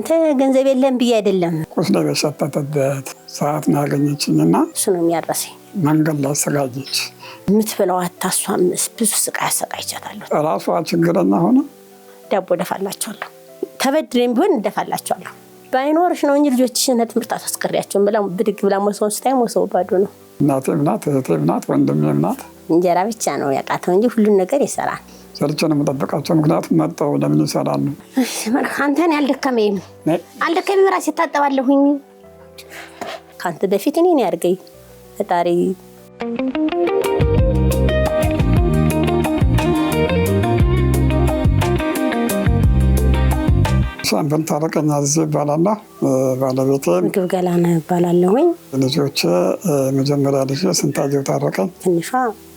አንተ ገንዘብ የለም ብዬ አይደለም ቁስለ በሸተተበት ሰዓት ነው ያገኘችኝና እሱ ነው የሚያረሰኝ። መንገድ ላይ ስጋጅች የምትበላው አታሷም ብዙ ስቃይ አሰቃይቻታለሁ። ራሷ ችግረኛ ሆነ ዳቦ ደፋላቸዋለሁ ተበድሬም ቢሆን እንደፋላቸዋለሁ። ባይኖርሽ ነው እንጂ ልጆችሽን ትምህርት አታስቀሪያቸው ብላ ብድግ ብላ ሞሰው ስታይ ሞሰው ባዶ ነው። እናቴም ናት እህቴም ናት ወንድሜም ናት። እንጀራ ብቻ ነው ያቃተው እንጂ ሁሉን ነገር ይሰራል። ሰርቼ ነው የምጠብቃቸው። ምክንያቱም መጣው ለምን ይሰራሉ? አንተን ያልደከመኝ አልደከመኝ ራሴ ታጠባለሁኝ። ካንተ በፊት እኔን ያርገኝ ፈጣሪ። ሻምበል ታረቀኝ አዝዤ እባላለሁ። ባለቤቴ ምግብ ገላነህ እባላለሁኝ። ልጆቼ መጀመሪያ ልጅ ስንታየው ታረቀኝ፣ ትንሿ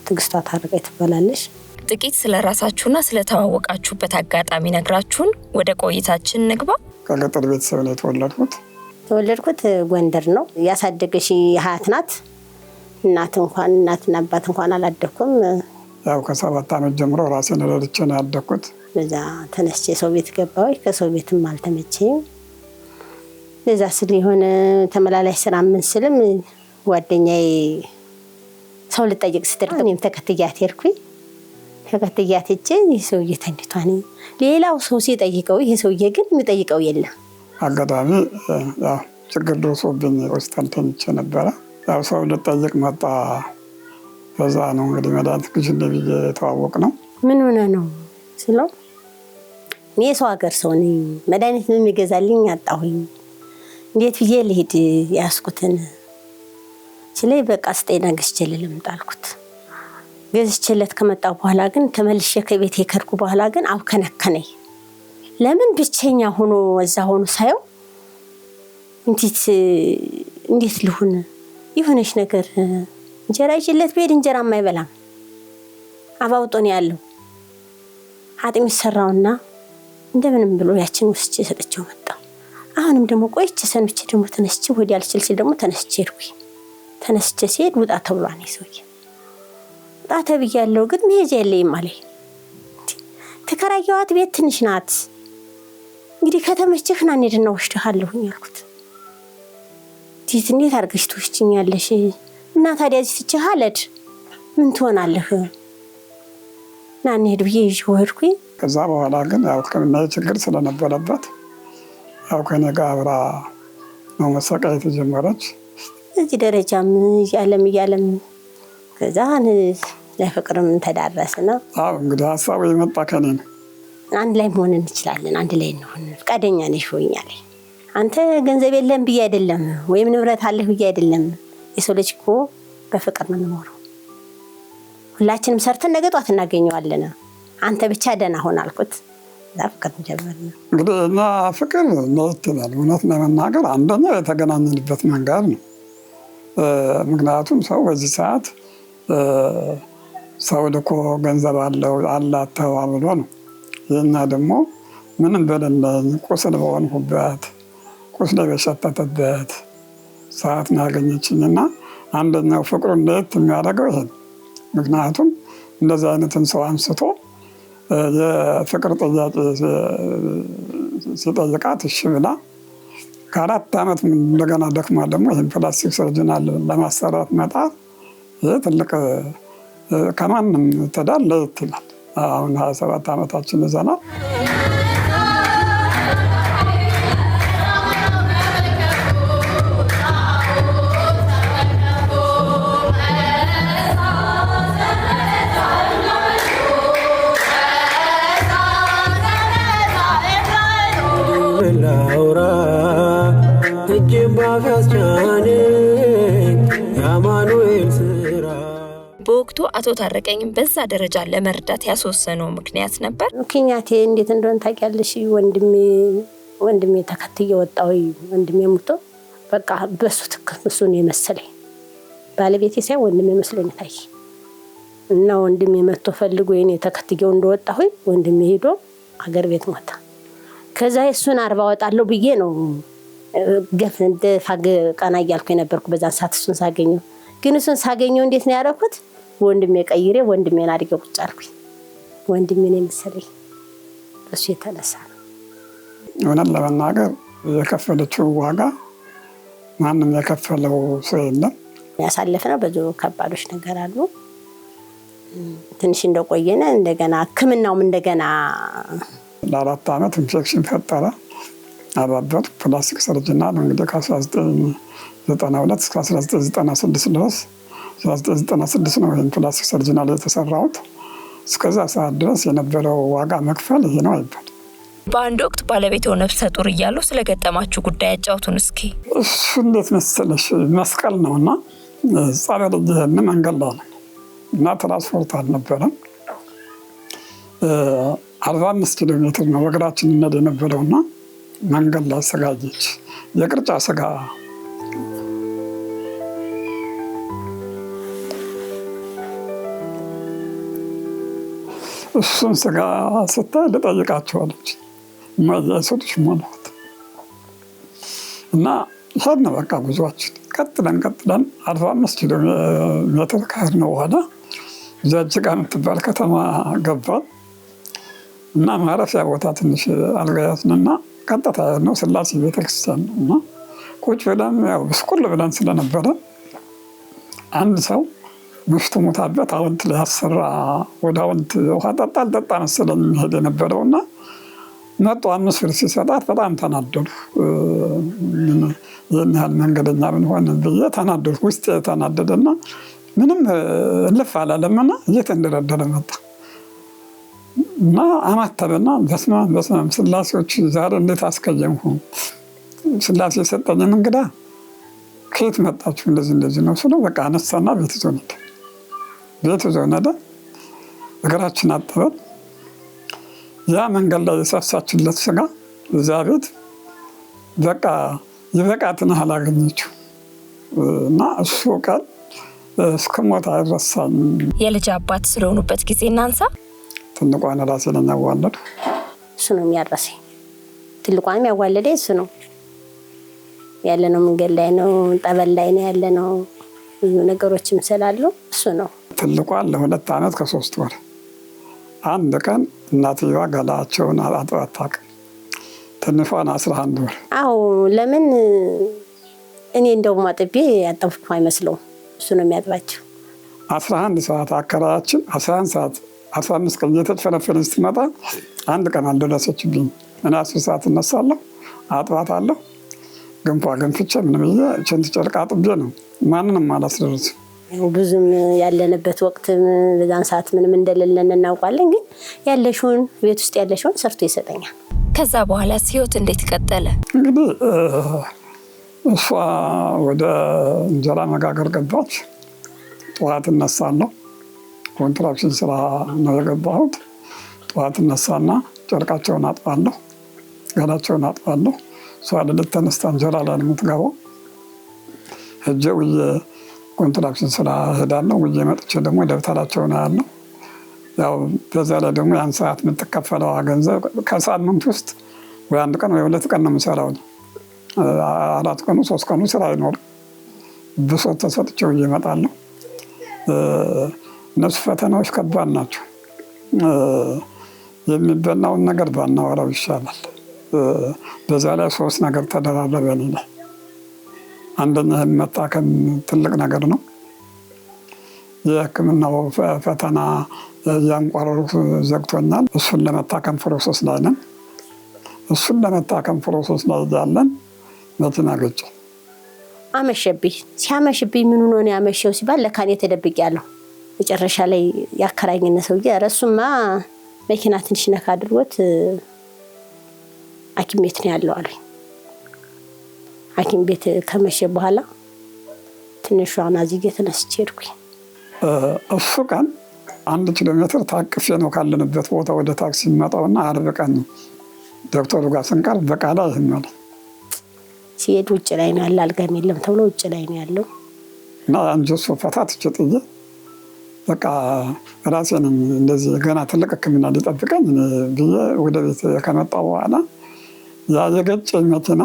ትዕግስቷ ታረቀኝ ትባላለች። ጥቂት ስለራሳችሁና ስለተዋወቃችሁበት አጋጣሚ ነግራችሁን ወደ ቆይታችን ንግባ። ከገጠር ቤተሰብ ነው የተወለድኩት ጎንደር ነው። ያሳደገሽ ሀያት ናት። እናትና አባት እንኳን አላደኩም። ያው ከ7 ዓመት ጀምሮ ራሴን ረድቼ ነው ያደኩት። በዛ ተነስቼ ሰው ቤት ገባሁ። ከሰው ቤትም አልተመቸኝም። ለዛ ስል የሆነ ተመላላሽ ስራ ምን ስልም ጓደኛዬ ሰው ልጠይቅ ስትል እኔም ተከትያት ሄድኩኝ። ተከትያት ሄጄ ይህ ሰውዬ ተኝቷል። ሌላው ሰው ሲጠይቀው ይሄ ሰውዬ ግን የሚጠይቀው የለም። አጋጣሚ ያው ችግር ደርሶብኝ ሆስፒታል ተኝቼ ነበረ። ያው ሰው ልጠይቅ መጣ። በዛ ነው እንግዲህ መድኃኒት ግዢልኝ ብዬ የተዋወቅነው። ምን ሆነ ነው ስለው እኔ የሰው ሀገር ሰው ነኝ፣ መድኃኒት የሚገዛልኝ አጣሁኝ፣ እንዴት ብዬ ልሂድ ያስኩትን ስለይ በቃ ስጠኝ ገዝቼ ልምጣ አልኩት። ገዝቼለት ከመጣሁ በኋላ ግን ተመልሼ ከቤት ከርኩ በኋላ ግን አብከነከነኝ። ለምን ብቸኛ ሆኖ እዛ ሆኖ ሳየው እንዴት ልሁን የሆነች ነገር እንጀራ ይችለት ቤት እንጀራ የማይበላም አባውጦ ነው ያለው። አጥሚት ሰራውና እንደምንም ብሎ ያችን ወስጄ ሰጥቼው መጣሁ። አሁንም ደግሞ ቆይቼ ሰንብቼ ደግሞ ተነስቼ ወዲያ አልችል ሲል ደግሞ ተነስቼ ሄድኩኝ። ተነስቼ ሲሄድ ውጣ ተብሏል። ሰውዬ ውጣ ተብያለሁ ግን መሄጃ የለኝም አለኝ። ተከራየኋት ቤት ትንሽ ናት፣ እንግዲህ ከተመቸህ ና እንሂድና ወስድሃለሁኝ አልኩት። እንዴት አድርገሽ ትወስጂኛለሽ? እና ታዲያ እዚህ ትቼህ አልሄድ ምን ትሆናለህ? ና እንሂድ ብዬ ይዤው ሄድኩኝ። ከዛ በኋላ ግን ያው ሕክምና ችግር ስለነበረበት ያው ከእኔ ጋር አብራ ነው መሰቃየት ጀመረች። እዚህ ደረጃም እያለም ከዛ ለፍቅርም ተዳረስን። አዎ እንግዲህ ሀሳቡ የመጣ ከኔ ነው። አንድ ላይ መሆን እንችላለን፣ አንድ ላይ እንሆን ፈቃደኛ ነሽ ወይ አለኝ። አንተ ገንዘብ የለም ብዬ አይደለም ወይም ንብረት አለህ ብዬ አይደለም። የሰው ልጅ እኮ በፍቅር ነው የሚኖረው። ሁላችንም ሰርተን ነገ ጧት እናገኘዋለን። አንተ ብቻ ደህና ሆን አልኩት። ፍቅር ጀመርን። እንግዲህ እና ፍቅር ነው ይላል። እውነት ለመናገር አንደኛው የተገናኘንበት መንገድ ነው። ምክንያቱም ሰው በዚህ ሰዓት ሰው ልኮ ገንዘብ አለው አላት ተባብሎ ነው። ይህና ደግሞ ምንም በሌለኝ ቁስል በሆንኩበት ቁስል በሸተተበት ሰዓት ነው ያገኘችኝና አንደኛው ፍቅሩን ለየት የሚያደርገው ይሄ ነው። ምክንያቱም እንደዚህ አይነትን ሰው አንስቶ የፍቅር ጥያቄ ሲጠይቃት እሺ ብላ ከ4 ዓመት እንደገና ደክማ ደግሞ ይህን ፕላስቲክ ሰርጅናል ለማሰራት መጣር ይህ ትልቅ ከማንም ትዳር ለየት ይላል። አሁን 27 ዓመታችን ይዘናል። በወቅቱ አቶ ታረቀኝም በዛ ደረጃ ለመርዳት ያስወሰነው ምክንያት ነበር። ምክንያቴ እንዴት እንደሆነ ታውቂያለሽ? ወንድሜ ተከትዬ ወጣሁ። ወንድሜ ሞቶ በቃ በሱ እሱን የመሰለኝ ባለቤቴ ሳይሆን ወንድሜ መስሎኝ ታይ እና ወንድሜ መጥቶ ፈልጎ የኔ ተከትዬው እንደወጣሁ ወንድሜ ሄዶ አገር ቤት ሞታ። ከዛ እሱን 40 ወጣለሁ ብዬ ነው ገፍ እንደ ፋግ ቀና እያልኩ የነበርኩ በዛን ሰዓት እሱን ሳገኘው። ግን እሱን ሳገኘው እንዴት ነው ያደረኩት? ወንድሜ ቀይሬ ወንድሜን አድርጌ ቁጭ አልኩኝ። ወንድሜን የመሰለኝ እሱ የተነሳ ነው። እውነት ለመናገር የከፈለችው ዋጋ ማንም የከፈለው ሰው የለም። ያሳለፍነው ብዙ ከባዶች ነገር አሉ። ትንሽ እንደቆየነ እንደገና ሕክምናውም እንደገና ለ4 ዓመት ኢንፌክሽን ፈጠረ። አባበር ፕላስቲክ ሰርጅና እንግዲህ ከ1992 እስከ 1996 ድረስ 1996 ነው ይህን ፕላስቲክ ሰርጅናል የተሰራሁት። እስከዛ ሰዓት ድረስ የነበረው ዋጋ መክፈል ይሄ ነው አይባል። በአንድ ወቅት ባለቤትዎ ነፍሰ ጡር እያሉ ስለገጠማችሁ ጉዳይ ያጫውቱን እስኪ። እሱ እንዴት መሰለሽ መስቀል ነውና ጸበል እየሄድን መንገድ ላይ ነው እና ትራንስፖርት አልነበረም። 45 ኪሎ ሜትር ነው በእግራችን እንሄድ የነበረውና መንገድ ላይ ስጋ አየች። የቅርጫ ስጋ እሱን ስጋ ስታይ ልጠይቃቸው አለች። ሴቶች ሞላት እና ሄድን። በቃ ጉዟችን ቀጥለን 45 ኪሎ ሜትር ከሄድን በኋላ ጅጅጋ የምትባል ከተማ ገባን እና ማረፊያ ቦታ ትንሽ አልጋ ያዝንና ቀጥታ ነው ስላሴ ቤተክርስቲያን ነው እና ቁጭ ብለን ያው ብስቁል ብለን ስለነበረ አንድ ሰው ምሽቱ ሞታበት ሐውልት ሊያሰራ ወደ ሐውልት ውሃ ጠጣ አልጠጣ መሰለኝ የሚሄድ የነበረውና መጡ። 5 ብር ሲሰጣት በጣም ተናደዱ። ይህን ያህል መንገደኛ ብንሆን ብዬ ተናደዱ። ውስጥ የተናደደና ምንም እልፍ አላለምና እየተንደረደረ መጣ እና አማተበና በስመ አብ ስላሴዎች ዛሬ እንዴት አስቀየምኩ። ስላሴ የሰጠኝን እንግዳ ከየት መጣችሁ እንደዚህ ነው ስለው በቃ አነሳና ቤት ይዞ ሄደ። እግራችን አጠበን። ያ መንገድ ላይ የሳሳችለት ስጋ እዚያ ቤት በቃ ይበቃትን አላገኘችው እና እሱ ቀን እስከ ሞት አይረሳም። የልጅ አባት ስለሆኑበት ጊዜ እናንሳ። ትልቋን ራሴ ነኝ ያዋለዱ። እሱ ነው የሚያረሰኝ። ትልቋንም ያዋለደ እሱ ነው። ያለነው መንገድ ላይ ነው፣ ጠበል ላይ ነው ያለነው። ብዙ ነገሮችም ስላሉ እሱ ነው። ትልቋን ለ2 ዓመት ከ3 ወር አንድ ቀን እናትየዋ ገላቸውን አጥባ አታውቅም። ትንሿን 11 ወር። አዎ ለምን እኔ እንደውም አጥቤ ያጠብኩ አይመስለውም። እሱ ነው የሚያጥባቸው። 11 ሰዓት አከራያችን 11 ሰዓት 15 ቀን እየተፈለፈለች ስትመጣ አንድ ቀን አልደረሰችብኝ። እኔ 10 ሰዓት እነሳለሁ፣ አጥባታለሁ። ገንፏ ገንፍቼ ምን ብዬ ቸንት ጨርቅ አጥቤ ነው ማንንም አላስደረስም። ብዙም ያለንበት ወቅት በዛን ሰዓት ምንም እንደሌለን እናውቃለን። ግን ያለሽውን ቤት ውስጥ ያለሽውን ሰርቶ ይሰጠኛል። ከዛ በኋላ ህይወት እንዴት ቀጠለ? እንግዲህ እሷ ወደ እንጀራ መጋገር ገባች። ጠዋት እነሳለሁ። ኮንትራክሽን ስራ ነው የገባሁት። ጠዋት እነሳና ጨርቃቸውን አጥባለሁ፣ ገላቸውን አጥባለሁ። እሷ ሌሊት ተነስታ እንጀራ ላይ ነው የምትገባው። ሄጄ ውዬ ኮንትራክሽን ስራ ሄዳለሁ። ውዬ መጥቼ ደግሞ ደብተራቸውን አያለሁ። ያው በዛ ላይ ደግሞ ያን ሰዓት የምትከፈለው ገንዘብ ከሳምንት ውስጥ ወይ 1 ቀን ወይ 2 ቀን ነው የምሰራው። 4 ቀኑ 3 ቀኑ ስራ አይኖርም። ብሶት ተሰጥቼ ውዬ እመጣለሁ። እነሱ ፈተናዎች ከባድ ናቸው። የሚበላውን ነገር ባናወራው ይሻላል። በዛ ላይ 3 ነገር ተደራረበ እኔ ላይ። አንደኛ መታከም ትልቅ ነገር ነው። የሕክምናው ፈተና ያንቋረሩ ዘግቶኛል። እሱን ለመታከም ፕሮሰስ ላይ ነን። እሱን ለመታከም ፕሮሰስ ላይ ያለን መኪና ገጨ። አመሸብኝ። ሲያመሽብኝ ምን ሆኖ ነው ያመሸው ሲባል ለካ እኔ ተደብቄያለሁ። መጨረሻ ላይ ያከራኝነ ሰውዬ ኧረ እሱማ መኪና ትንሽ ነካ አድርጎት ሐኪም ቤት ነው ያለው አለኝ። ሐኪም ቤት ከመሸ በኋላ ትንሿን አዚጌ ተነስቼ ሄድኩኝ። እሱ ቀን 1 ኪሎ ሜትር ታቅፌ ነው ካለንበት ቦታ ወደ ታክሲ መጣውና 40 ቀን ዶክተሩ ጋር ስንቀር በቃላ ይሄን ማለት ሲሄድ ውጭ ላይ ነው ያለ፣ አልጋም የለም ተብሎ ውጭ ላይ ነው ያለው እና አንጀሱ ፈታት ጭጥዬ በቃ ራሴን እንደዚህ ገና ትልቅ ሕክምና ሊጠብቀኝ ብዬ ወደ ቤት ከመጣሁ በኋላ ያ የገጨኝ መኪና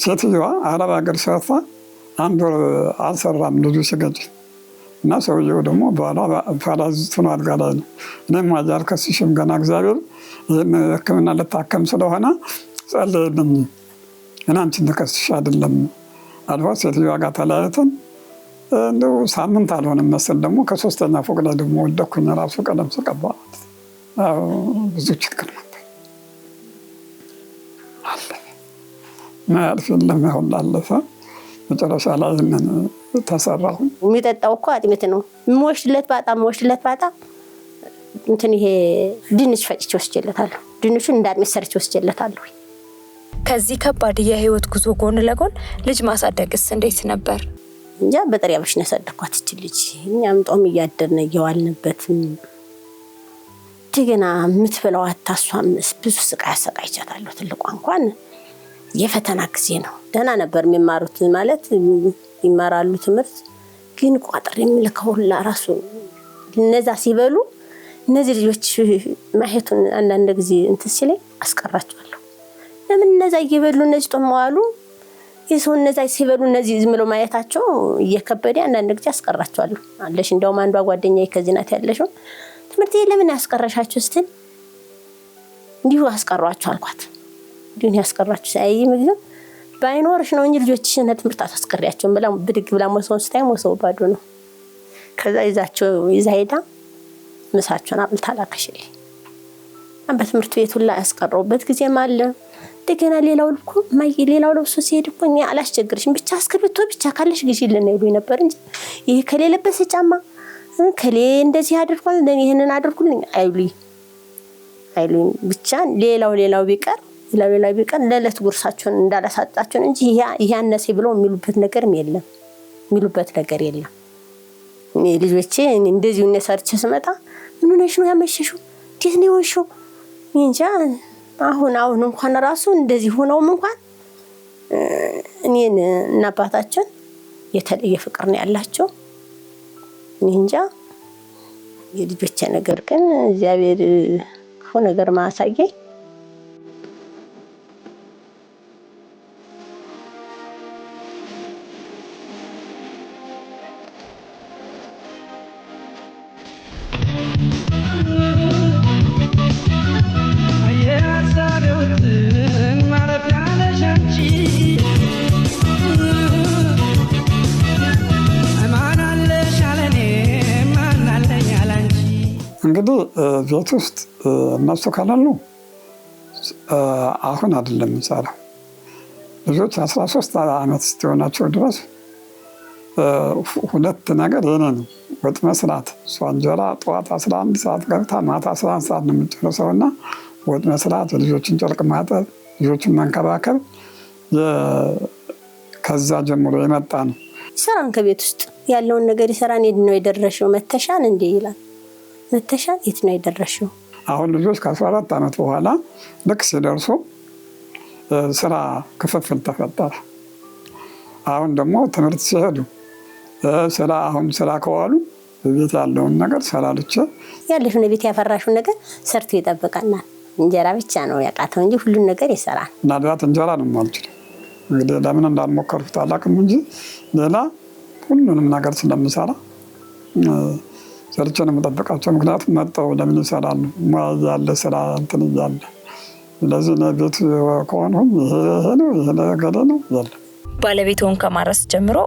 ሴትዮዋ አረብ ሀገር ሰርታ 1 ወር አልሰራም ልጁ ሲገጭ እና ሰውየው ደግሞ በኋላ ፓራሊሲስ ሆኖ አልጋ ላይ ነው። እኔም አልከስሽም ገና እግዚአብሔር ይህን ሕክምና ልታከም ስለሆነ ጸለየልኝ። እኔ አንቺን ተከስሼ አይደለም አልፎ ሴትዮዋ ጋር ተለያይተን እንደው ሳምንት አልሆነም መሰል ደግሞ ከ3ኛ ፎቅ ላይ ደግሞ ወደኩኝ። ራሱ ቀለም ስቀባት ብዙ ችግር ነበር። አለፈ ማያልፍ የለም ያሁን ላለፈ መጨረሻ ላይ ምን ተሰራሁ። የሚጠጣው እኮ አጥሚት ነው። የምወስድለት ባጣ እንትን ይሄ ድንች ፈጭቼ ወስጄለታለሁ። ድንቹን እንደ አጥሚት ሰርቼ ወስጄለታለሁ። ከዚህ ከባድ የህይወት ጉዞ ጎን ለጎን ልጅ ማሳደግስ እንዴት ነበር? እንጃ በጥሬ አብሽ ነው ያሳደግኳት እቺ ልጅ። እኛም ጦም እያደርን እየዋልንበት እንደገና የምትበላው አታሷም። ብዙ ስቃይ አሰቃይቻታለሁ። ትልቋ እንኳን የፈተና ጊዜ ነው። ደህና ነበር የሚማሩት ማለት ይማራሉ ትምህርት ግን ቋጥር የሚልከው ለራሱ እነዛ ሲበሉ እነዚህ ልጆች ማህቱን አንዳንድ ጊዜ እንትን ሲለኝ አስቀራቸዋለሁ። ለምን እነዛ እየበሉ እነዚህ ጦመዋሉ የሰው እነዛ ሲበሉ እነዚህ ዝም ብለው ማየታቸው እየከበደ አንዳንድ ጊዜ አስቀራቸዋለሁ። አለሽ እንደውም አንዷ ጓደኛዬ ከዚህ ናት ያለሽው ትምህርት ለምን ያስቀረሻችሁ ስትል እንዲሁ አስቀሯቸው አልኳት። ግን ያስቀራችሁ ሳይ ምግብ ባይኖርሽ ነው እንጂ ልጆችሽን ትምህርት አታስቀሪያቸው ብላ ብድግ ብላ መሰውን ስታይ መሰው ባዶ ነው። ከዛ ይዛ ሄዳ ምሳቸውን አብልታ ላከሽልኝ። በትምህርት ቤት ሁላ ያስቀረውበት ጊዜም አለ። እንደገና ሌላው ልብሱ ሲሄድ እኮ እኔ አላስቸግርሽም ብቻ እስክሪብቶ ብቻ ካለሽ ግዢልን ይሉኝ ነበር እንጂ ይሄ ከሌለበት ጫማ ከሌ እንደዚህ አድርጓል ይሄንን አድርጉልኝ አይሉኝ። ብቻ ሌላው ቢቀር ለለት ጉርሳቸውን እንዳላሳጣቸው እንጂ ይሄ አነሰ ብለው የሚሉበት ነገር የለም። ልጆቼ እንደዚህ ሰርቼ ስመጣ ምን ሆነሽ ነው ያመሸሽው? እንዴት ነው የሆንሽው? እንጃ አሁን እንኳን ራሱ እንደዚህ ሆነውም እንኳን እኔን እና አባታችን የተለየ ፍቅር ነው ያላቸው። እንጃ የልጆቼ ነገር ግን እግዚአብሔር ክፉ ነገር ማሳየኝ። እንግዲህ ቤት ውስጥ እነሱ ካላሉ አሁን አይደለም የምሰራው። ልጆች 13 ዓመት እስኪሆናቸው ድረስ 2 ነገር የኔ ነው። ወጥ መስራት፣ እሷ እንጀራ ጠዋት 11 ሰዓት ገብታ ማታ 11 ሰዓት ነው የምትጨርሰው እና ወጥ መስራት፣ ልጆችን ጨርቅ ማጠብ፣ ልጆችን መንከባከብ ከዛ ጀምሮ የመጣ ነው። ይሰራን ከቤት ውስጥ ያለውን ነገር ይሰራን። የት ነው የደረሽው? መተሻን እንዴ ይላል። መተሻን የት ነው የደረሽው? አሁን ልጆች ከ14 ዓመት በኋላ ልክ ሲደርሱ ስራ ክፍፍል ተፈጠረ። አሁን ደግሞ ትምህርት ሲሄዱ ስራ ከዋሉ በቤት ያለውን ነገር ሰራልቼ ያለሽውን ቤት ያፈራሽውን ነገር ሰርቶ ይጠብቀናል። እንጀራ ብቻ ነው ያቃተው እንጂ ሁሉን ነገር ይሰራል። ናድራት እንጀራ ነው የማልችለው። እንግዲህ ለምን እንዳልሞከርኩት አላውቅም እንጂ ሌላ ሁሉንም ነገር ስለምሰራ ሰርቼ ነው የምጠብቃቸው። ምክንያቱም መጥተው ለምን ይሰራሉ? ሙያ ያለ ስራ እንትን እያለ ስለዚህ ቤት ከሆንሁም ይሄ ነገር ነው ያለ። ባለቤትዎን ከማረስ ጀምሮ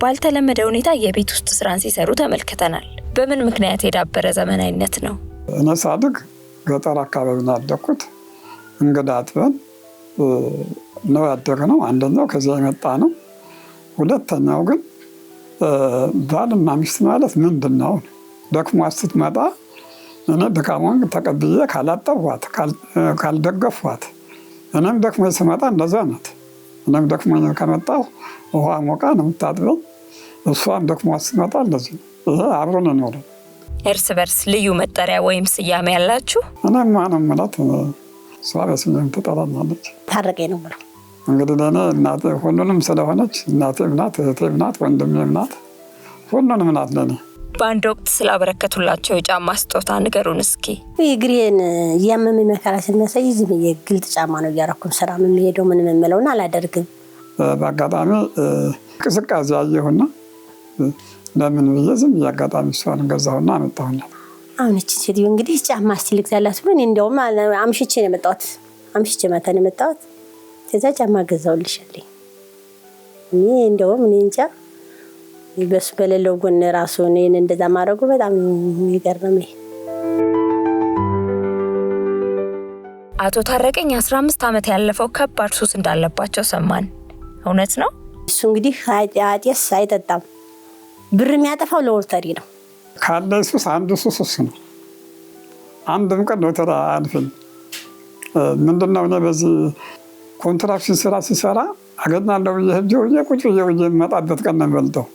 ባልተለመደ ሁኔታ የቤት ውስጥ ስራን ሲሰሩ ተመልክተናል። በምን ምክንያት የዳበረ ዘመናዊነት ነው? እኔ ሳድግ ገጠር አካባቢ ነው ያደግኩት። እንግዳ አጥበን ነው ያደግነው። አንደኛው ከዚያ የመጣ ነው። ሁለተኛው ግን ባልና ሚስት ማለት ምንድን ነው? ደክሟ ስትመጣ እኔ ድካሟን ተቀብዬ ካላጠቧት ካልደገፏት፣ እኔም ደክሞኝ ስመጣ እንደዛ ናት። እኔም ደክሞኝ ከመጣሁ ውሃ ሞቃ ነው የምታጥበኝ፣ እሷም ደክሟ ስትመጣ እንደዚህ ነው። ይሄ አብሮን ኖረ። እርስ በርስ ልዩ መጠሪያ ወይም ስያሜ ያላችሁ? እኔም ማንም ማለት እሷ በስሜም ትጠራኛለች። ታረቀኝ ነው ብለው እንግዲህ ለእኔ እናቴ ሁሉንም ስለሆነች እናቴም ናት፣ እህቴም ናት፣ ወንድሜም ናት፣ ሁሉንም ናት ለእኔ። በአንድ ወቅት ስላበረከቱላቸው የጫማ ስጦታ ንገሩን እስኪ። እግሬን እያመመኝ መከራ ሲነሳኝ ዝም ብዬ ግልጥ ጫማ ነው እያደረኩኝ ስራ የምሄደው። ምንም የምለውን አላደርግም። በአጋጣሚ ቅዝቃዜ አየሁና ለምን ብዬ ዝም ብዬ አጋጣሚ እሷን ገዛሁና አመጣሁላት። አሁን እቺ ሴትዮ እንግዲህ ጫማ እስቲ ልግዛላት ብሎ እኔ እንደውም አምሽቼ ነው የመጣሁት። አምሽቼ ማታ ነው የመጣሁት። ከዛ ጫማ ገዛውልሻለኝ። እኔ እንደውም እኔ እንጃ በሱ በሌለው ጎን ራሱ እኔን እንደዛ ማድረጉ በጣም የሚገርመኝ። አቶ ታረቀኝ 15 ዓመት ያለፈው ከባድ ሱስ እንዳለባቸው ሰማን። እውነት ነው? እሱ እንግዲህ አጤስ አይጠጣም። ብር የሚያጠፋው ለወርተሪ ነው። ካለ ሱስ አንዱ ሱስ እሱ ነው። አንድም ቀን ሎተሪ አያልፍም። ምንድነው እኔ በዚህ ኮንትራክሽን ስራ ሲሰራ አገኛለሁ ብዬ ሄጄ ቁጭ ብዬ የምመጣበት ቀን ነው የሚበልጠው።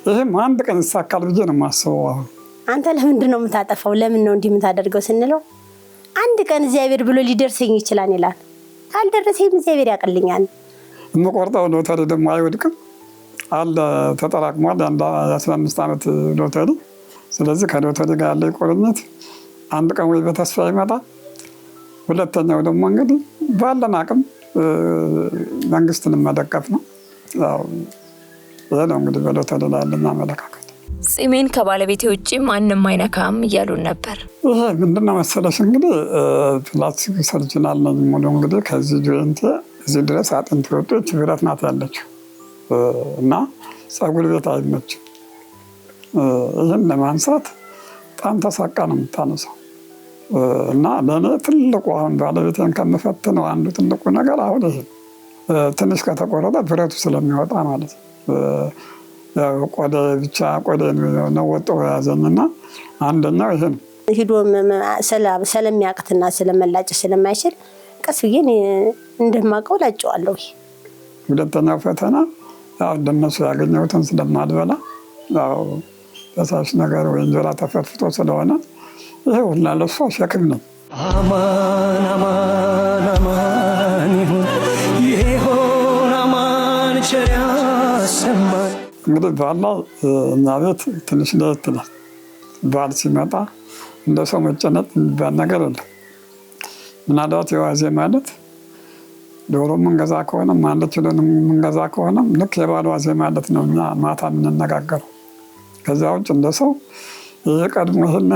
ይህም አንድ ቀን ይሳካል ብዬ ነው የማስበው። አሁን አንተ ለምንድን ነው የምታጠፋው? ለምን ነው እንዲህ የምታደርገው ስንለው አንድ ቀን እግዚአብሔር ብሎ ሊደርሰኝ ይችላል ይላል። ካልደረሰኝ እግዚአብሔር ያቀልኛል። የምቆርጠው ሎተሪ ደግሞ አይወድቅም አለ ተጠራቅሟል። አንድ 15 ዓመት ሎተሪ። ስለዚህ ከሎተሪ ጋር ያለ ቁርኝት አንድ ቀን ወይ በተስፋ ይመጣል። ሁለተኛው ደግሞ እንግዲህ ባለን አቅም መንግስትን መደገፍ ነው። ይሄ ነው እንግዲህ በሎተሪ ላይ ያለኝ አመለካከት። ጺሜን ከባለቤቴ ውጭ ማንም አይነካም እያሉን ነበር። ይሄ ምንድነው መሰለሽ እንግዲህ ፕላስቲክ ሰርጅናል ነው ሙሉ እንግዲህ ከዚህ ጆይንት እዚህ ድረስ አጥንት ወጥቶ ብረት ናት ያለችው እና ፀጉር ቤት አይመችም። ይህን ለማንሳት በጣም ተሳቃ ነው የምታነሳው እና ለእኔ ትልቁ አሁን ባለቤቴን ከምፈትነው አንዱ ትልቁ ነገር አሁን ይሄ ትንሽ ከተቆረጠ ብረቱ ስለሚወጣ ማለት ነው። ቆዳ ብቻ ቆዳ ነው ወጥቶ ያዘኝና አንደኛው ይሄ ነው። ሂዶ ስለሚያቅትና ስለመላጭ ስለማይችል ቀስ ብዬ እንደማውቀው ላጨዋለሁ። ሁለተኛው ፈተና ያው እንደነሱ ያገኘሁትን ስለማልበላ ያው ፈሳሽ ነገር ወይ እንጀራ ተፈትፍቶ ስለሆነ ይሄ ሁላ ለሷ ሸክም ነው። አማን አማን አማን ይሁን አማን ቸር ያሰማን። እንግዲህ ባላ እኛ ቤት ትንሽ ለየት ይላል። በዓል ሲመጣ እንደ ሰው መጨነቅ የሚባል ነገር የለም። ምናልባት የዋዜ ማለት ዶሮ የምንገዛ ከሆነ አንድ ኪሎ የምንገዛ ከሆነ ልክ የበዓል ዋዜ ማለት ነው እኛ ማታ የምንነጋገረው። ከዚያ ውጭ እንደ ሰው ቀድሞ ይሄን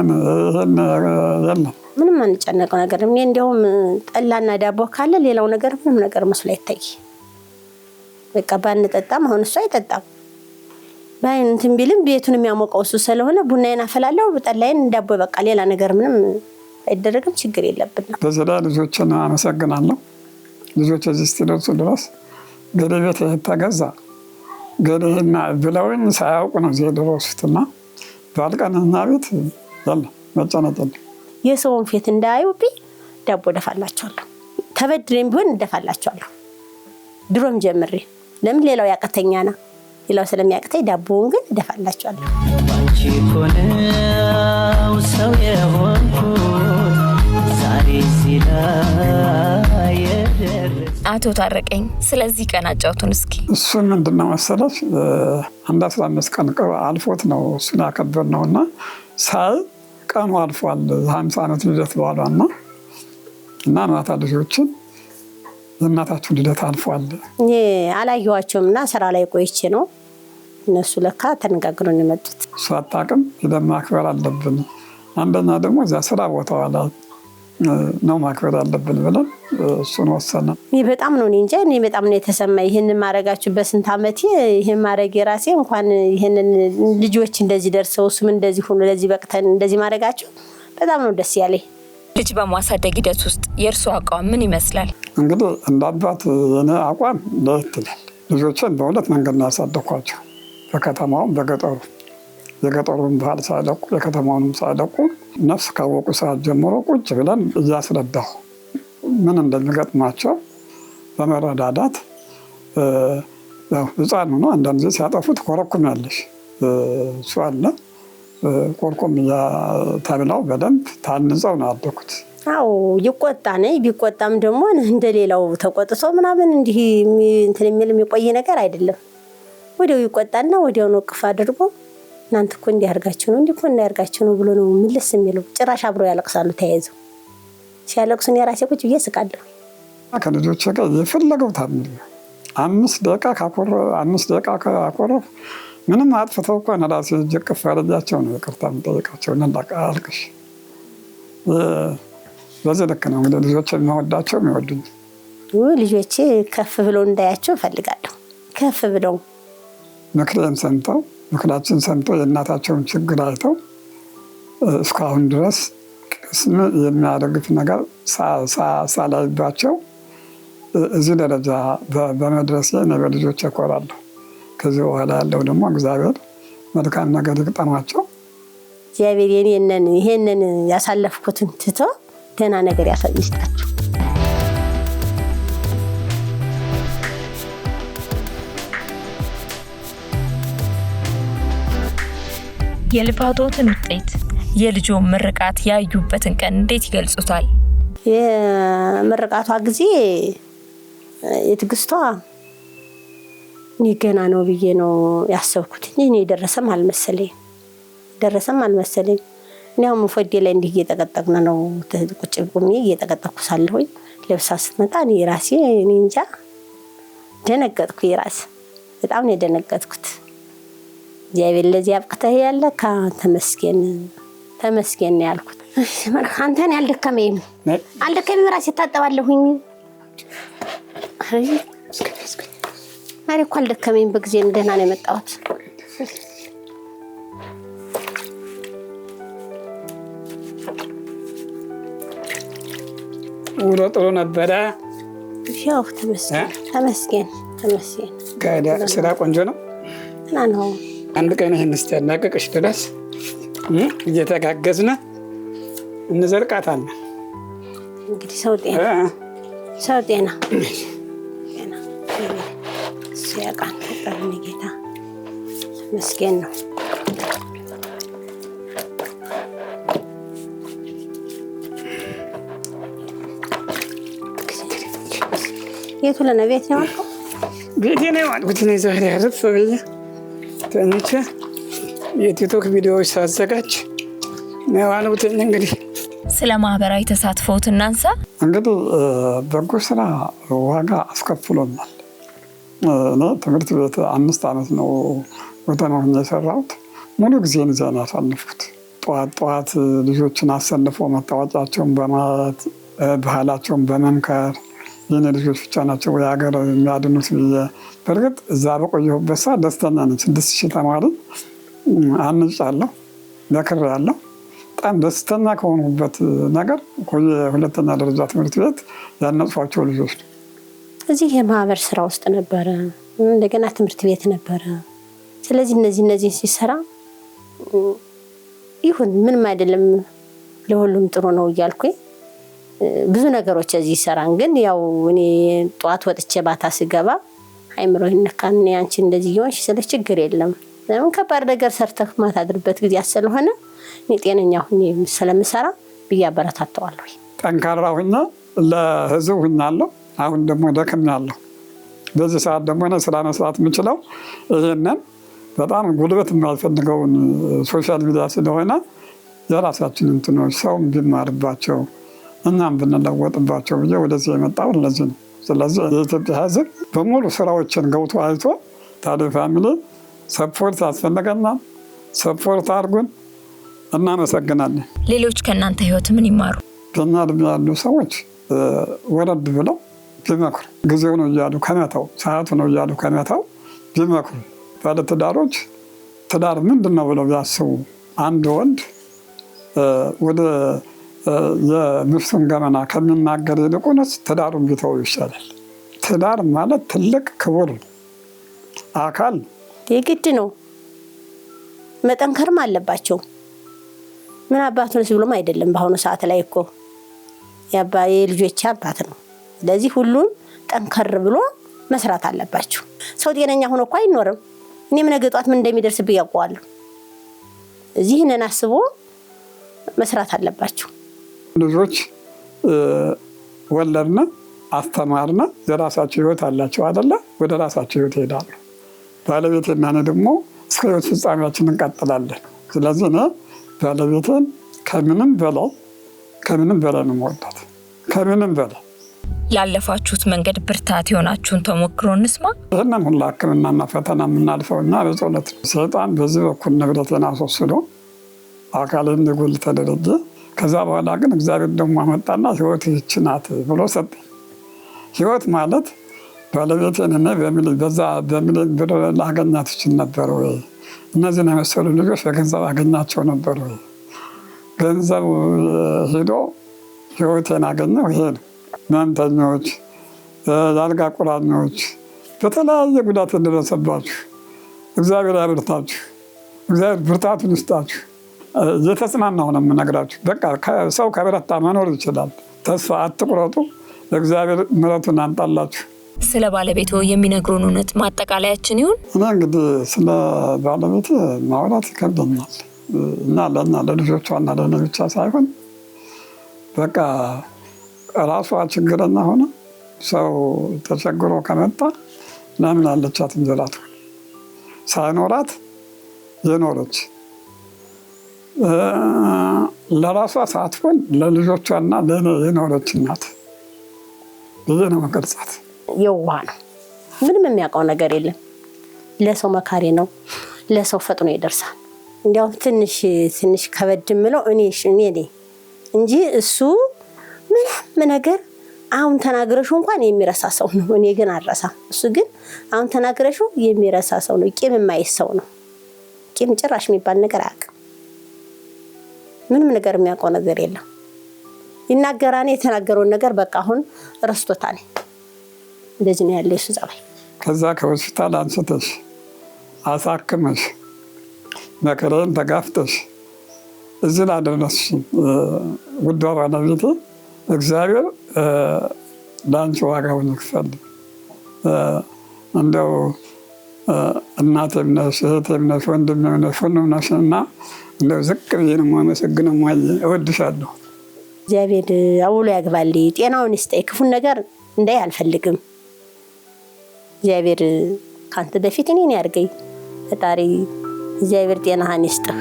የለም። ምንም አንጨነቀው ነገር እኔ እንዲያውም ጠላና ዳቦ ካለ ሌላው ነገር ምንም ነገር መስሎ አይታይ። በቃ ባንጠጣም አሁን እሱ አይጠጣም። ባይን እንትን ቢልም ቤቱን የሚያሞቀው እሱ ስለሆነ ቡናዬን አፈላለው ጠላዬን ዳቦ በቃ ሌላ ነገር ምንም አይደረግም። ችግር የለብንም። በዚህ ላይ ልጆችን አመሰግናለሁ። ልጆች እዚህ እስኪደርሱ ድረስ ገሌ ቤት ተገዛ ገሌና ብለውኝ ሳያውቁ ነው እዚህ የደረሱትና ባልቀንና ቤት ያለ መጨነቅ የለም። የሰውን ፊት እንዳያዩብኝ ዳቦ ደፋላቸዋለሁ። ተበድሬም ቢሆን እንደፋላቸዋለሁ። ድሮም ጀምሬ ለምን ሌላው ያቀተኛና ሌላው ስለሚያቀተኝ ዳቦውን ግን ደፋላቸዋለሁ። አንቺ ኮነው ሰው የሆንኩት ዛሬ ሲላ አቶ ታረቀኝ ስለዚህ ቀን አጫውቱን እስኪ። እሱ ምንድነው መሰለሽ አንድ 15 ቀን አልፎት ነው እሱን ያከበርነውና ሳይ ቀኑ አልፏል 50 ዓመት ልደት በኋላና እና ማታ ልጆችን የእናታችሁ ልደት አልፏል። እኔ አላየኋቸውምና ስራ ላይ ቆይቼ ነው እነሱ ለካ ተነጋግረው ነው የመጡት። እሱ አታውቅም ሄደን ማክበር አለብን። አንደኛ ደግሞ እዚያ ስራ ቦታው ላይ ነው ማክበር አለብን ብለን እሱን ወሰነ። እኔ በጣም ነው እንጃ እኔ በጣም ነው የተሰማኝ። ይሄንን ማረጋችሁ በስንት ዓመቴ ይሄን ማረግ የራሴ እንኳን ይሄንን ልጆች እንደዚህ ደርሰው እሱም እንደዚህ ሆኖ ለዚህ በቅተን እንደዚህ ማረጋችሁ በጣም ነው ደስ ያለኝ። ልጅ በማሳደግ ሂደት ውስጥ የእርሱ አቋም ምን ይመስላል? እንግዲህ እንደ አባት የኔ አቋም ለየት ይላል። ልጆችን በሁለት መንገድ ነው ያሳደግኳቸው፣ በከተማውም በገጠሩ። የገጠሩን ባህል ሳይለቁ የከተማውንም ሳይለቁ ነፍስ ካወቁ ሰዓት ጀምሮ ቁጭ ብለን እያስረዳሁ ምን እንደሚገጥማቸው በመረዳዳት ህፃን ሆኖ አንዳንድ ጊዜ ሲያጠፉት ኮረኩሚያለሽ እሱ አለ ኮርኮም ተብለው በደንብ ታንጸው ነው ያደጉት። አዎ ይቆጣ ነኝ። ቢቆጣም ደግሞ እንደሌላው ተቆጥቶ ምናምን እንዲህ እንትን የሚል የሚቆይ ነገር አይደለም። ወዲያው ይቆጣና ወዲያው ነው ቅፍ አድርጎ እናንተ እኮ እንዲህ አድርጋችሁ ነው እንዲህ እኮ እንዳያርጋችሁ ነው ብሎ ነው ምልስ የሚለው። ጭራሽ አብረው ያለቅሳሉ ተያይዘው። ሲያለቅሱን የራሴ ቁጭ ብዬ እስቃለሁ። ከልጆቼ ጋር የፈለገው ታምር 5 ደቂቃ ካኮረፍ ምንም አጥፍተው እኮ ራሴ እጅ ቅፍ አድርጌያቸው ነው ይቅርታ የምጠይቃቸው። አልቅሽ በዚህ ልክ ነው እንግዲህ ልጆች የሚወዳቸው የሚወዱኝ። ልጆቼ ከፍ ብለው እንዳያቸው እፈልጋለሁ። ከፍ ብለው ምክሬን ሰምተው ምክራችን ሰምተው የእናታቸውን ችግር አይተው እስካሁን ድረስ ቅስም የሚያደርግት ነገር ሳላይባቸው እዚህ ደረጃ በመድረሴ እኔ በልጆቼ እኮራለሁ። ከዚህ በኋላ ያለው ደግሞ እግዚአብሔር መልካም ነገር ይግጠማቸው። እግዚአብሔር ይሄንን ያሳለፍኩትን ትቶ ደህና ነገር ይስጣቸው። የልፋቶትን ውጤት የልጆን ምርቃት ያዩበትን ቀን እንዴት ይገልጹታል? የምርቃቷ ጊዜ የትግስቷ እኔ ገና ነው ብዬ ነው ያሰብኩት። እኔ ደረሰም አልመሰለኝ። እኔ አሁን ፎዴ ላይ እንዲህ እየጠቀጠቅን ነው ቁጭ ብቁሜ እየጠቀጠቅኩ ሳለሁኝ ለብሳ ስትመጣ እኔ ራሴ እኔ እንጃ ደነገጥኩ። በጣም ነው የደነገጥኩት። እግዚአብሔር ለዚህ አብቅተህ ያለ ተመስገን ነው ያልኩት። አንተን አልደከመኝም ራሴ ታጠባለሁኝ። አሬ እኮ አልደከመኝም፣ በጊዜ ደህና ነው የመጣሁት። ውሎ ጥሩ ነበረ። ያው ተመስገን። ስራ ቆንጆ ነው ነው። አንድ ቀን ይህን እስኪያናቅቅሽ ድረስ እየተጋገዝን እንዘልቃታለን። እንግዲህ ሰው ጤና እሱ ያውቃል። ፈጣሪ ጌታ ተመስገን ነው። የቱ ለነቤት ነው አልከው? ቤቴ ነው ያልኩት። እኔ ዛሬ አረፍ ብዬ ተኝቼ የቲክቶክ ቪዲዮዎች ሳዘጋጅ ነው ያልኩት። እንግዲህ ስለ ማህበራዊ ተሳትፎት እናንሳ። እንግዲህ በጎ ስራ ዋጋ አስከፍሎኛል። እኔ ትምህርት ቤት 5 ዓመት ነው ወተናው የሰራሁት። ሙሉ ጊዜን እዚያ ነው ያሳለፍኩት። ጠዋት ልጆችን አሰልፎ መታወቂያቸውን በማየት ባህላቸውን በመምከር የኔ ልጆች ብቻ ናቸው የሀገር የሚያድኑት ብዬ በእርግጥ እዛ በቆየሁበት ሰዓት ደስተኛ ነኝ። 6,000 ተማሪ አንጫለሁ፣ መክሬያለሁ። በጣም ደስተኛ ከሆኑበት ነገር ሁለተኛ ደረጃ ትምህርት ቤት ያነጽፏቸው ልጆች ነው። እዚህ የማህበር ስራ ውስጥ ነበረ፣ እንደገና ትምህርት ቤት ነበረ። ስለዚህ እነዚህ ሲሰራ ይሁን ምንም አይደለም ለሁሉም ጥሩ ነው እያልኩኝ ብዙ ነገሮች እዚህ ይሰራን። ግን ያው እኔ ጧት ወጥቼ ባታ ስገባ አይምሮ ይነካን። አንቺ እንደዚህ ይሆንሽ ስለ ችግር የለም ለምን ከባድ ነገር ሰርተህ ማታድርበት ጊዜ ስለሆነ እኔ ጤነኛ ሁኜ ስለምሰራ ብያበረታታዋለሁ። ጠንካራ ሁኜ ለህዝብ ሁኛለሁ። አሁን ደግሞ ደክሜያለሁ። በዚህ ሰዓት ደግሞ እኔ ስራ መስራት የምችለው ይሄንን በጣም ጉልበት የማይፈልገውን ሶሻል ሚዲያ ስለሆነ የራሳችን እንትኖች ሰውም ቢማርባቸው እኛም ብንለወጥባቸው ብዬ ወደዚህ የመጣሁት ለዚህ ነው። ስለዚህ የኢትዮጵያ ህዝብ በሙሉ ስራዎችን ገብቶ አይቶ ታዲያ ፋሚሊ ሰፖርት ያስፈልገናል። ሰፖርት አድርጉን። እናመሰግናለን። ሌሎች ከእናንተ ህይወት ምን ይማሩ? ከእኛ እድሜ ያሉ ሰዎች ወረድ ብለው ቢመክሩ፣ ጊዜው ነው እያሉ ከመተው፣ ሰዓቱ ነው እያሉ ከመተው ቢመክሩ፣ ባለትዳሮች ትዳር ምንድን ነው ብለው ቢያስቡ፣ አንድ ወንድ ወደ የሚስቱን ገመና ከሚናገር ይልቁንስ ትዳሩን ቢተው ይሻላል። ትዳር ማለት ትልቅ ክቡር አካል የግድ ነው። መጠንከርም አለባቸው። ምን አባቱንስ ብሎም አይደለም። በአሁኑ ሰዓት ላይ እኮ የልጆች አባት ነው። ስለዚህ ሁሉም ጠንከር ብሎ መስራት አለባቸው። ሰው ጤነኛ ሆኖ እኮ አይኖርም። እኔም ነገ ጧት ምን እንደሚደርስብኝ ያውቀዋለሁ። እዚህ ነን አስቦ መስራት አለባቸው። ልጆች ወለድና አስተማርና የራሳቸው ህይወት አላቸው አይደለ? ወደ ራሳቸው ህይወት ይሄዳሉ። ባለቤቴና እኔ ደግሞ እስከ ህይወት ፍጻሜያችን እንቀጥላለን። ስለዚህ እኔ ባለቤቴን ከምንም በላይ ነው የምወዳት። ከምንም በላይ ላለፋችሁት መንገድ ብርታት የሆናችሁን ተሞክሮ እንስማ። ይህንን ሁላ ሕክምናና ፈተና የምናልፈውና በጸሎት ሰይጣን በዚህ በኩል ንብረቴን አስወስዶ አካሌ እንዲጎል ተደረገ። ከዛ በኋላ ግን እግዚአብሔር ደግሞ አመጣና ህይወት ይህች ናት ብሎ ሰጠኝ። ህይወት ማለት ባለቤቴን እና በሚሊዮን ብር ላገኛት እችል ነበር ወይ? እነዚህን የመሰሉ ልጆች በገንዘብ አገኛቸው ነበር ወይ? ገንዘብ ሄዶ ህይወቴን አገኘው። ይሄ ነው። ህመምተኞች፣ የአልጋ ቁራኞች፣ በተለያየ ጉዳት የደረሰባችሁ እግዚአብሔር ያብርታችሁ፣ እግዚአብሔር ብርታቱን ይስጣችሁ። እየተጽናናሁ ነው የምነግራችሁ። በቃ ሰው ከበረታ መኖር ይችላል። ተስፋ አትቁረጡ። እግዚአብሔር ምሕረቱን ያምጣላችሁ። ስለ ባለቤቱ የሚነግሩን እውነት ማጠቃለያችን ይሁን። እኔ እንግዲህ ስለ ባለቤት ማውራት ይከብደኛል እና ለልጆቿና ለእኔ ብቻ ሳይሆን በቃ ራሷ ችግረኛ ሆነ ሰው ተቸግሮ ከመጣ ለምን ያለቻት እንጀራ ትሆን? ሳይኖራት የኖረች ለራሷ ሳትሆን ለልጆቿና ለእኔ የኖረች እናት ብዬ ነው መገልጻት። የዋህ ነው። ምንም የሚያውቀው ነገር የለም። ለሰው መካሪ ነው። ለሰው ፈጥኖ ይደርሳል። እንዲያውም ትንሽ ከበድ ምለው እኔ እንጂ እሱ ምንም ነገር አሁን ተናግረሽው እንኳን የሚረሳ ሰው ነው። እኔ ግን አልረሳም። እሱ ግን አሁን ተናግረሽው የሚረሳ ሰው ነው። ቂም የማይዝ ሰው ነው። ቂም ጭራሽ የሚባል ነገር አያውቅም። ምንም ነገር የሚያውቀው ነገር የለም። ይናገራኔ የተናገረውን ነገር በቃ አሁን ረስቶታል። እንደዚህ ነው ያለው እሱ ጸባይ። ከዛ ከሆስፒታል አንስተሽ አሳክመሽ መከራን ተጋፍተሽ እዚህ ላደረስሽ ውዷ ባለቤቴ እግዚአብሔር ለአንቺ ዋጋውን ይክፈል። እንደው እናቴም ነሽ፣ እህቴም ነሽ፣ ወንድሜም ነሽ፣ ሁሉም ነሽ እና እንደው ዝቅ ብዬ ነው የማመሰግነው። እወድሻለሁ። እግዚአብሔር አውሎ ያግባልኝ፣ ጤናውን ይስጠኝ። ክፉን ነገር እንዳይ አልፈልግም። እግዚአብሔር ካንተ በፊት እኔን ያርገኝ። ፈጣሪ እግዚአብሔር ጤናህን ይስጥህ።